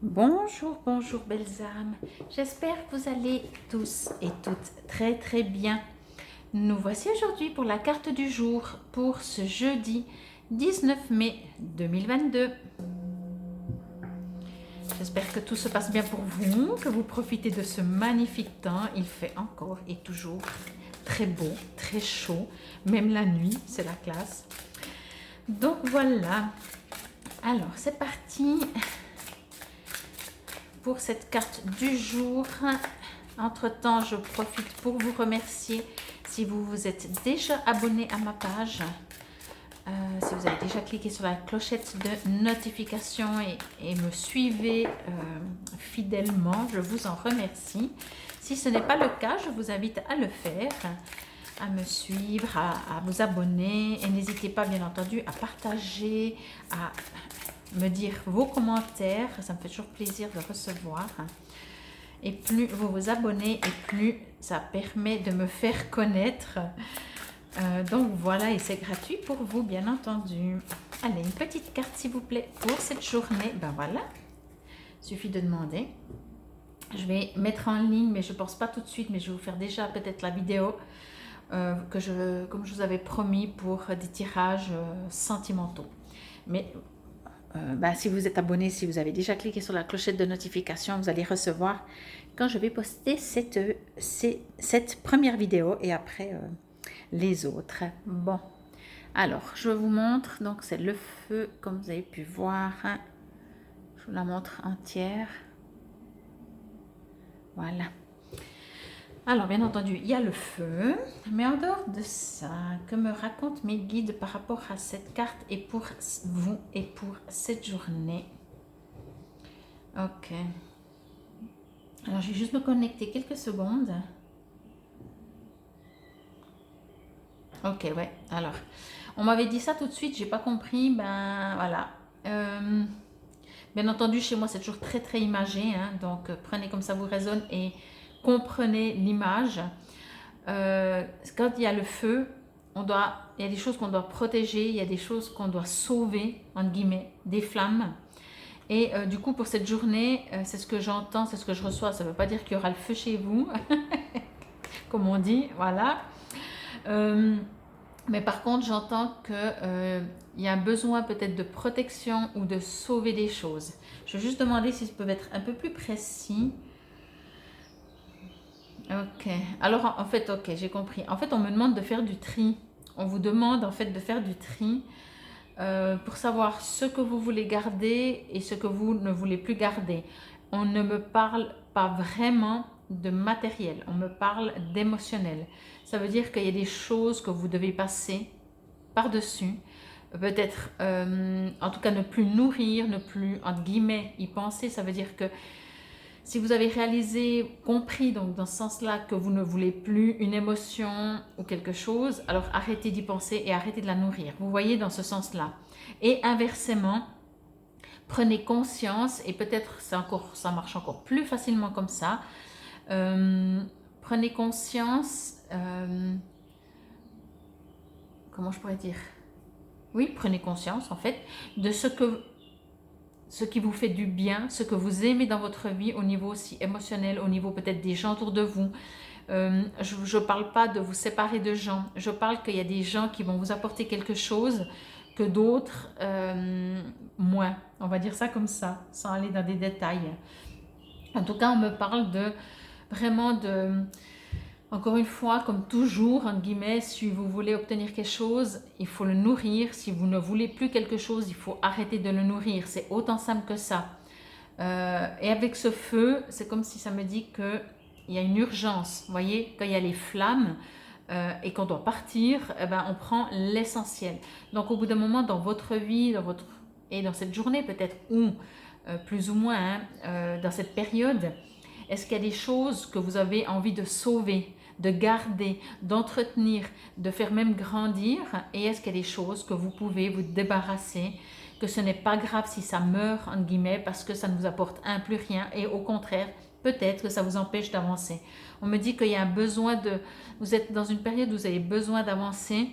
Bonjour, bonjour belles âmes. J'espère que vous allez tous et toutes très bien. Nous voici aujourd'hui pour la carte du jour pour ce jeudi 19 mai 2022. J'espère que tout se passe bien pour vous, que vous profitez de ce magnifique temps. Il fait encore et toujours très beau, très chaud. Même la nuit, c'est la classe. Donc voilà. Alors, c'est parti pour cette carte du jour. Entre-temps, je profite pour vous remercier si vous vous êtes déjà abonné à ma page, si vous avez déjà cliqué sur la clochette de notification et me suivez fidèlement, je vous en remercie. Si ce n'est pas le cas, je vous invite à le faire, à me suivre, à vous abonner et n'hésitez pas bien entendu à partager, à me dire vos commentaires, ça me fait toujours plaisir de recevoir. Et plus vous vous abonnez et plus ça permet de me faire connaître. Donc voilà, et c'est gratuit pour vous bien entendu. Allez, une petite carte s'il vous plaît pour cette journée. Ben voilà, suffit de demander. Je vais mettre en ligne, mais je ne pense pas tout de suite, mais je vais vous faire déjà peut-être la vidéo comme je vous avais promis pour des tirages sentimentaux. Mais si vous êtes abonné, si vous avez déjà cliqué sur la clochette de notification, vous allez recevoir quand je vais poster cette première vidéo et après les autres. Bon, alors je vous montre, donc c'est le feu comme vous avez pu voir. Je vous la montre entière. Voilà. Alors, bien entendu, il y a le feu, mais en dehors de ça, que me racontent mes guides par rapport à cette carte et pour vous et pour cette journée? Ok. Alors, je vais juste me connecter quelques secondes. Ok, ouais. Alors, on m'avait dit ça tout de suite, j'ai pas compris. Ben voilà. Bien entendu, chez moi, c'est toujours très imagé, hein, donc prenez comme ça vous résonne et comprenez l'image. Quand il y a le feu, il y a des choses qu'on doit protéger, il y a des choses qu'on doit sauver, entre guillemets, des flammes. Et du coup, pour cette journée, c'est ce que j'entends, c'est ce que je reçois. Ça ne veut pas dire qu'il y aura le feu chez vous, comme on dit, voilà. Mais par contre, j'entends qu'il y a un besoin peut-être de protection ou de sauver des choses. Je vais juste demander si ça peut être un peu plus précis. Ok. Alors, en fait, ok, j'ai compris. En fait, on me demande de faire du tri. On vous demande en fait de faire du tri pour savoir ce que vous voulez garder et ce que vous ne voulez plus garder. On ne me parle pas vraiment de matériel, on me parle d'émotionnel. Ça veut dire qu'il y a des choses que vous devez passer par-dessus. Peut-être, en tout cas, ne plus nourrir, ne plus, entre guillemets, y penser. Ça veut dire que si vous avez réalisé, compris donc dans ce sens-là que vous ne voulez plus une émotion ou quelque chose, alors arrêtez d'y penser et arrêtez de la nourrir. Vous voyez dans ce sens-là. Et inversement, prenez conscience et peut-être ça marche encore plus facilement comme ça. Prenez conscience, comment je pourrais dire? Oui, prenez conscience en fait de ce qui vous fait du bien, ce que vous aimez dans votre vie au niveau aussi émotionnel, au niveau peut-être des gens autour de vous. Je ne parle pas de vous séparer de gens, je parle qu'il y a des gens qui vont vous apporter quelque chose que d'autres moins. On va dire ça comme ça, sans aller dans des détails. En tout cas, on me parle de vraiment de... Encore une fois, comme toujours, entre guillemets, si vous voulez obtenir quelque chose, il faut le nourrir. Si vous ne voulez plus quelque chose, il faut arrêter de le nourrir. C'est autant simple que ça. Et avec ce feu, c'est comme si ça me dit qu'il y a une urgence. Vous voyez, quand il y a les flammes et qu'on doit partir, eh ben, on prend l'essentiel. Donc au bout d'un moment, dans votre vie, et dans cette journée peut-être, ou plus ou moins dans cette période, est-ce qu'il y a des choses que vous avez envie de sauver, de garder, d'entretenir, de faire même grandir? Et est-ce qu'il y a des choses que vous pouvez vous débarrasser, que ce n'est pas grave si ça meurt, entre guillemets, parce que ça ne vous apporte plus rien, et au contraire, peut-être que ça vous empêche d'avancer. On me dit qu'il y a un besoin de... Vous êtes dans une période où vous avez besoin d'avancer,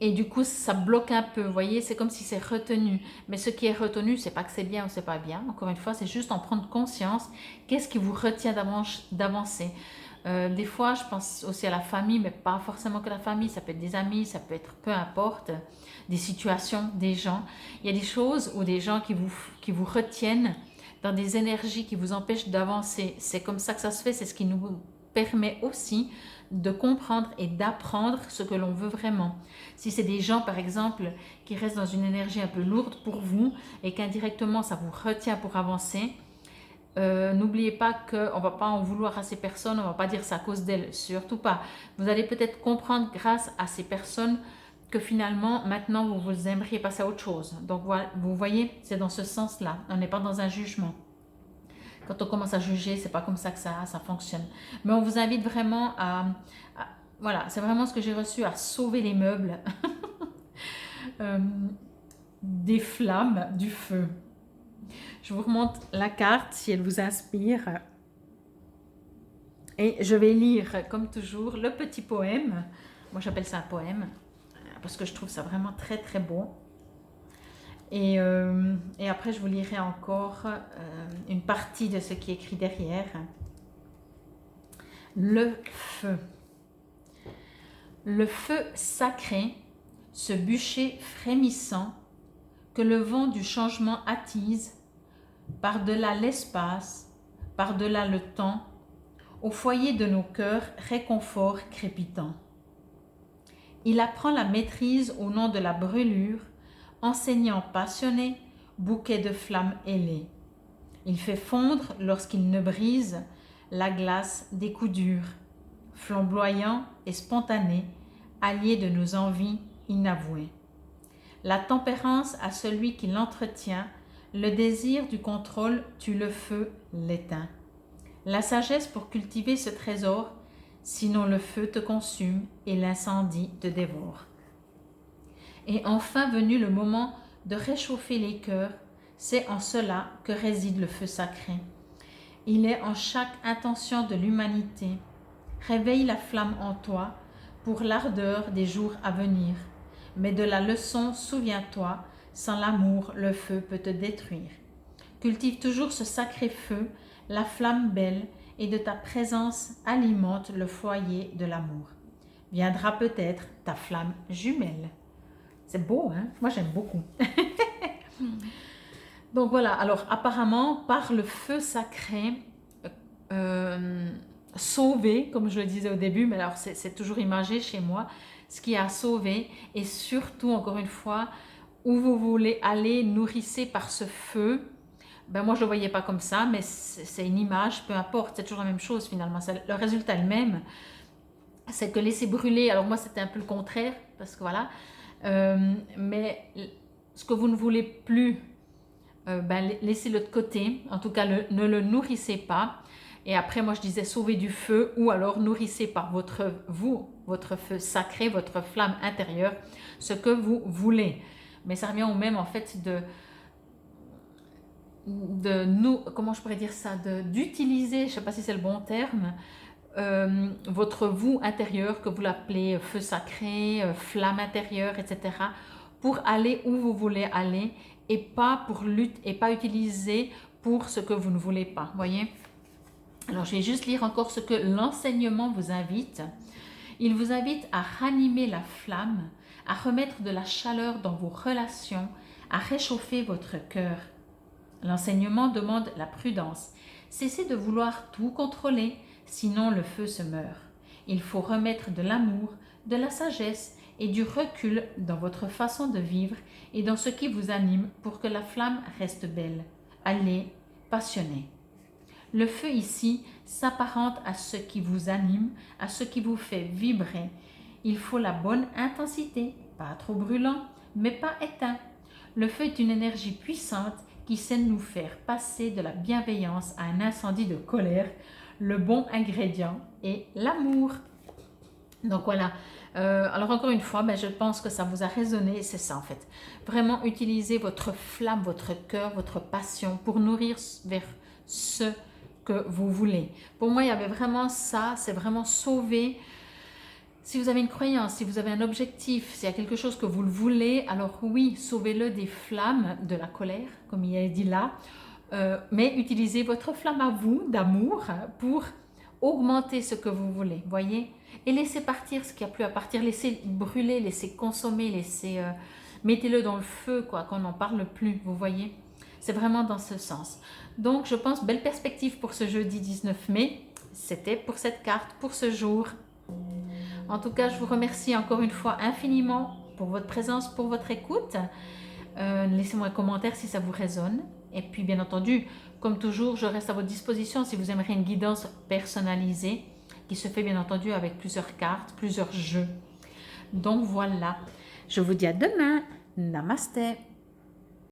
Et du coup, ça bloque un peu, vous voyez, c'est comme si c'est retenu. Mais ce qui est retenu, c'est pas que c'est bien ou c'est pas bien. Encore une fois, c'est juste en prendre conscience. Qu'est-ce qui vous retient d'avancer? Des fois, je pense aussi à la famille, mais pas forcément que la famille. Ça peut être des amis, ça peut être peu importe, des situations, des gens. Il y a des choses ou des gens qui vous retiennent dans des énergies qui vous empêchent d'avancer. C'est comme ça que ça se fait, c'est ce qui nous permet aussi de comprendre et d'apprendre ce que l'on veut vraiment. Si c'est des gens, par exemple, qui restent dans une énergie un peu lourde pour vous et qu'indirectement, ça vous retient pour avancer, n'oubliez pas qu'on ne va pas en vouloir à ces personnes, on ne va pas dire c'est à cause d'elles, surtout pas. Vous allez peut-être comprendre grâce à ces personnes que finalement, maintenant, vous aimeriez passer à autre chose. Donc, voilà, vous voyez, c'est dans ce sens-là. On n'est pas dans un jugement. Quand on commence à juger, c'est pas comme ça que ça fonctionne. Mais on vous invite vraiment voilà, c'est vraiment ce que j'ai reçu, à sauver les meubles des flammes, du feu. Je vous remonte la carte si elle vous inspire. Et je vais lire, comme toujours, le petit poème. Moi, j'appelle ça un poème parce que je trouve ça vraiment très, très beau. Et après, je vous lirai encore une partie de ce qui est écrit derrière. Le feu. Le feu sacré, ce bûcher frémissant que le vent du changement attise, par-delà l'espace, par-delà le temps, au foyer de nos cœurs, réconfort crépitant. Il apprend la maîtrise au nom de la brûlure, enseignant passionné, bouquet de flammes ailées. Il fait fondre, lorsqu'il ne brise, la glace des coups durs, flamboyant et spontané, allié de nos envies inavouées. La tempérance à celui qui l'entretient, le désir du contrôle tue le feu, l'éteint. La sagesse pour cultiver ce trésor, sinon le feu te consume et l'incendie te dévore. Et enfin venu le moment de réchauffer les cœurs, c'est en cela que réside le feu sacré. Il est en chaque intention de l'humanité. Réveille la flamme en toi pour l'ardeur des jours à venir. Mais de la leçon, souviens-toi, sans l'amour, le feu peut te détruire. Cultive toujours ce sacré feu, la flamme belle, et de ta présence alimente le foyer de l'amour. Viendra peut-être ta flamme jumelle. C'est beau, hein? Moi, j'aime beaucoup. Donc voilà, alors apparemment, par le feu sacré, sauver, comme je le disais au début, mais alors c'est toujours imagé chez moi, ce qui a sauvé, et surtout, encore une fois, où vous voulez aller, nourrissez par ce feu. Ben moi, je ne le voyais pas comme ça, mais c'est une image, peu importe, c'est toujours la même chose finalement. Le résultat est le même, c'est que laisser brûler, alors moi, c'était un peu le contraire, parce que voilà, mais ce que vous ne voulez plus, ben, laissez-le de côté, en tout cas, ne le nourrissez pas. Et après, moi, je disais sauver du feu, ou alors nourrissez par votre feu sacré, votre flamme intérieure, ce que vous voulez. Mais ça revient au même, en fait, comment je pourrais dire ça, d'utiliser, je ne sais pas si c'est le bon terme, votre vous intérieur, que vous l'appelez feu sacré, flamme intérieure, etc., pour aller où vous voulez aller, et pas pour lutter, et pas utiliser pour ce que vous ne voulez pas, voyez. Alors, je vais juste lire encore ce que l'enseignement vous invite. Il vous invite à ranimer la flamme, à remettre de la chaleur dans vos relations, à réchauffer votre cœur. L'enseignement demande la prudence. Cessez de vouloir tout contrôler, sinon le feu se meurt. Il faut remettre de l'amour, de la sagesse et du recul dans votre façon de vivre et dans ce qui vous anime pour que la flamme reste belle. Allez, passionnée. Le feu ici s'apparente à ce qui vous anime, à ce qui vous fait vibrer. Il faut la bonne intensité, pas trop brûlant, mais pas éteint. Le feu est une énergie puissante qui sait nous faire passer de la bienveillance à un incendie de colère. Le bon ingrédient est l'amour. Donc voilà, alors encore une fois, ben je pense que ça vous a résonné, c'est ça en fait. Vraiment utiliser votre flamme, votre cœur, votre passion pour nourrir vers ce que vous voulez. Pour moi, il y avait vraiment ça, c'est vraiment sauver Si vous avez une croyance, si vous avez un objectif, s'il y a quelque chose que vous le voulez, alors oui, sauvez-le des flammes de la colère, comme il est dit là, mais utilisez votre flamme à vous, d'amour, pour augmenter ce que vous voulez, voyez? Et laissez partir ce qu'il n'y a plus à partir, laissez brûler, laissez consommer, mettez-le dans le feu, quoi, qu'on n'en parle plus, vous voyez? C'est vraiment dans ce sens. Donc, je pense, belle perspective pour ce jeudi 19 mai. C'était pour cette carte, pour ce jour. En tout cas, je vous remercie encore une fois infiniment pour votre présence, pour votre écoute. Laissez-moi un commentaire si ça vous résonne. Et puis, bien entendu, comme toujours, je reste à votre disposition si vous aimeriez une guidance personnalisée qui se fait bien entendu avec plusieurs cartes, plusieurs jeux. Donc voilà, je vous dis à demain. Namasté.